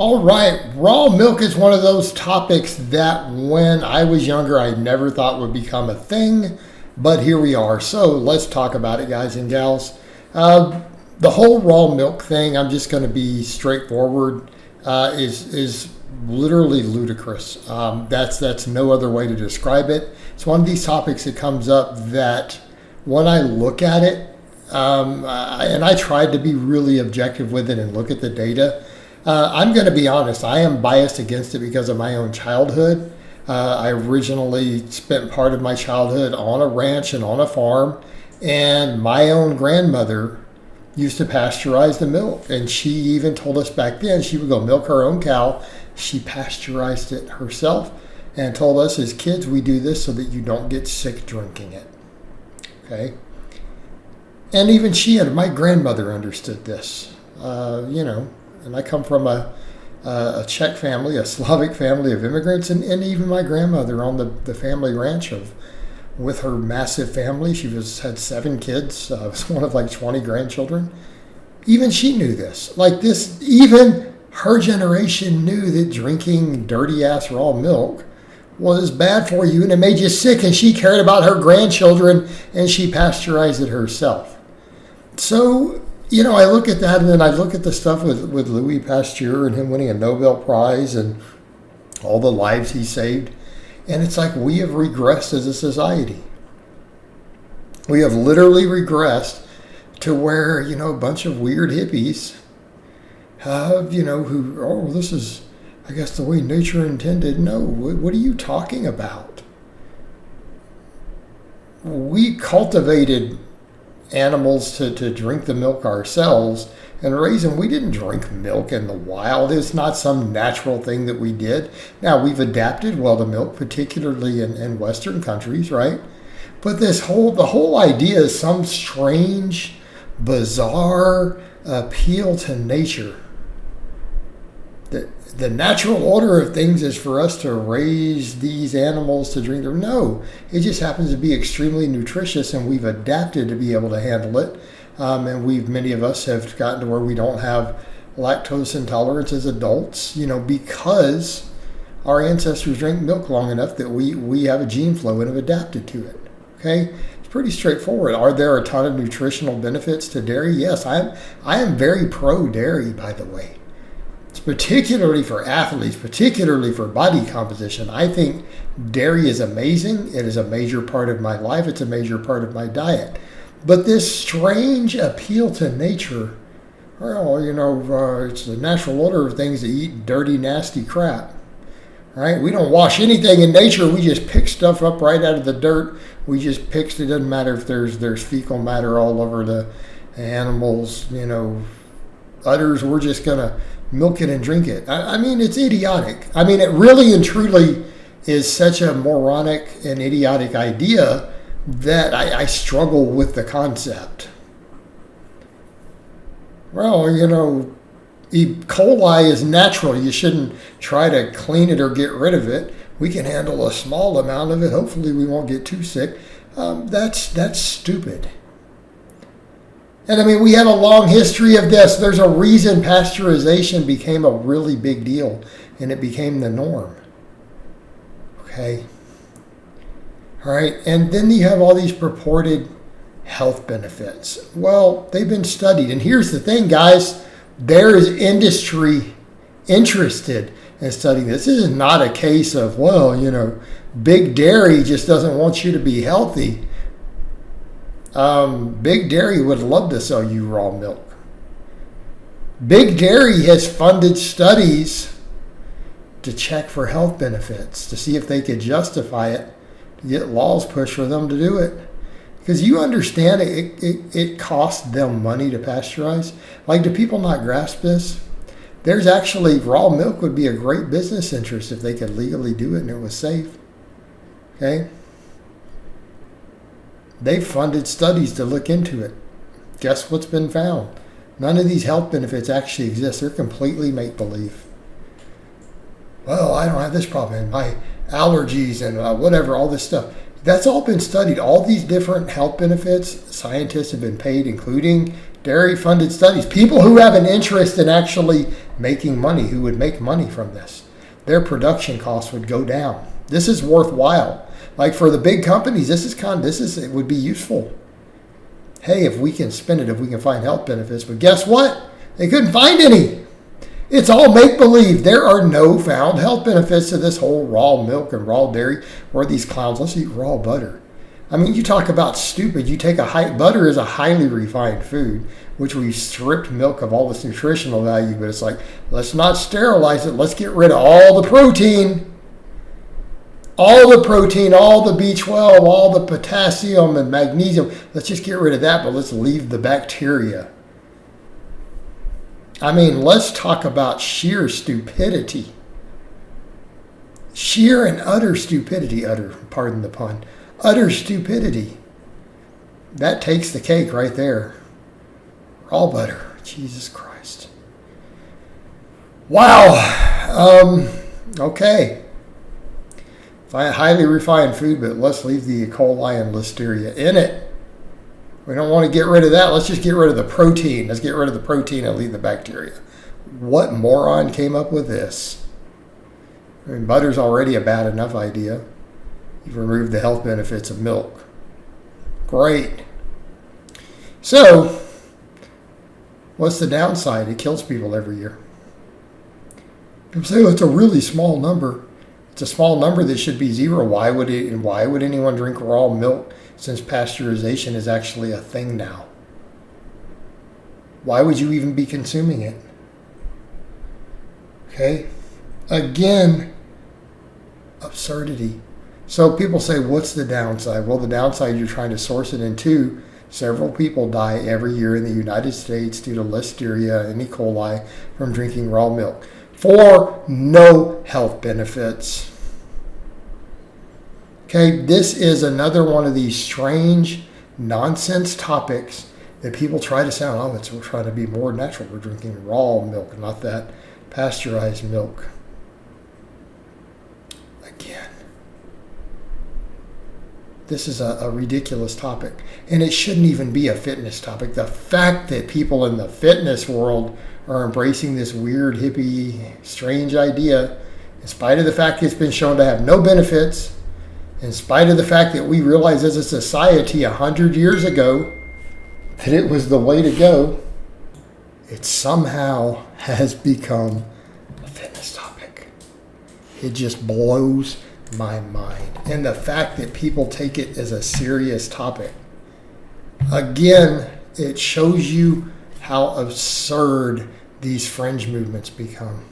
All right, raw milk is one of those topics that when I was younger, I never thought would become a thing, but here we are. So let's talk about it, guys and gals. The whole raw milk thing, I'm just going to be straightforward, is literally ludicrous. That's no other way to describe it. It's one of these topics that comes up that when I look at it, and I tried to be really objective with it and look at the data. I'm going to be honest, I am biased against it because of my own childhood. I originally spent part of my childhood on a ranch and on a farm, and my own grandmother used to pasteurize the milk. And she even told us back then she would go milk her own cow. She pasteurized it herself and told us as kids, we do this so that you don't get sick drinking it. Okay? And even my grandmother understood this, and I come from a Czech family, a Slavic family of immigrants, and even my grandmother on the family ranch with her massive family. She had 7 kids, was one of like 20 grandchildren. Even she knew this. Like this, even her generation knew that drinking dirty ass raw milk was bad for you and it made you sick, and she cared about her grandchildren and she pasteurized it herself. So, I look at that, and then I look at the stuff with Louis Pasteur and him winning a Nobel Prize and all the lives he saved. And it's like we have regressed as a society. We have literally regressed to where, a bunch of weird hippies have, this is, I guess, the way nature intended. No, what are you talking about? We cultivated animals to drink the milk ourselves and raise them. We didn't drink milk in the wild. It's not some natural thing that we did. Now, we've adapted well to milk, particularly in Western countries, right? But the whole idea is some strange, bizarre appeal to nature. The natural order of things is for us to raise these animals to drink them. No, it just happens to be extremely nutritious, and we've adapted to be able to handle it. And many of us have gotten to where we don't have lactose intolerance as adults, because our ancestors drank milk long enough that we have a gene flow and have adapted to it. Okay, it's pretty straightforward. Are there a ton of nutritional benefits to dairy? Yes, I am very pro dairy, by the way. It's particularly for athletes, particularly for body composition. I think dairy is amazing. It is a major part of my life. It's a major part of my diet. But this strange appeal to nature, it's the natural order of things to eat dirty, nasty crap. Right? We don't wash anything in nature. We just pick stuff up right out of the dirt. We just pick it. Doesn't matter if there's fecal matter all over the animals, udders. We're just going to milk it and drink it. I mean, it's idiotic. I mean, it really and truly is such a moronic and idiotic idea that I struggle with the concept. Well, E. coli is natural. You shouldn't try to clean it or get rid of it. We can handle a small amount of it. Hopefully we won't get too sick. That's stupid. And I mean, we have a long history of this. There's a reason pasteurization became a really big deal, and it became the norm. Okay. All right. And then you have all these purported health benefits. Well, they've been studied. And here's the thing, guys. There is industry interested in studying this. This is not a case of, big dairy just doesn't want you to be healthy. Big Dairy would love to sell you raw milk. Big Dairy has funded studies to check for health benefits, to see if they could justify it, to get laws pushed for them to do it. Because you understand it costs them money to pasteurize. Like, do people not grasp this? There's actually, raw milk would be a great business interest if they could legally do it and it was safe. Okay? They've funded studies to look into it. Guess what's been found? None of these health benefits actually exist. They're completely make-believe. Well, I don't have this problem, and my allergies and whatever, all this stuff. That's all been studied. All these different health benefits, scientists have been paid, including Dairy-funded studies. People who have an interest in actually making money, who would make money from this. Their production costs would go down. This is worthwhile. Like for the big companies, it would be useful. Hey, if we can spin it, if we can find health benefits. But guess what? They couldn't find any. It's all make-believe. There are no found health benefits to this whole raw milk and raw dairy or these clowns. Let's eat raw butter. I mean, you talk about stupid. You take butter is a highly refined food, which we've stripped milk of all this nutritional value. But it's like, let's not sterilize it. Let's get rid of all the protein. All the protein, all the B12, all the potassium and magnesium. Let's just get rid of that, but let's leave the bacteria. I mean, let's talk about sheer stupidity. Sheer and utter stupidity. Pardon the pun. Utter stupidity. That takes the cake right there. Raw butter. Jesus Christ. Wow. Okay. Highly refined food, but let's leave the E. coli and listeria in it. We don't want to get rid of that. Let's just get rid of the protein. Let's get rid of the protein and leave the bacteria. What moron came up with this? I mean, butter's already a bad enough idea. You've removed the health benefits of milk. Great. So, what's the downside? It kills people every year. People say, it's a really small number. It's a small number that should be zero. Why would anyone drink raw milk since pasteurization is actually a thing now? Why would you even be consuming it? Okay? Again, absurdity. So people say, what's the downside? Well, the downside, you're trying to source it in two. Several people die every year in the United States due to listeria and E. coli from drinking raw milk for no health benefits. Okay, this is another one of these strange nonsense topics that people try to sound, we're trying to be more natural. We're drinking raw milk, not that pasteurized milk. Again, this is a ridiculous topic, and it shouldn't even be a fitness topic. The fact that people in the fitness world are embracing this weird, hippie, strange idea, in spite of the fact it's been shown to have no benefits, in spite of the fact that we realized as a society 100 years ago that it was the way to go, it somehow has become a fitness topic. It just blows my mind. And the fact that people take it as a serious topic, again, it shows you how absurd these fringe movements become.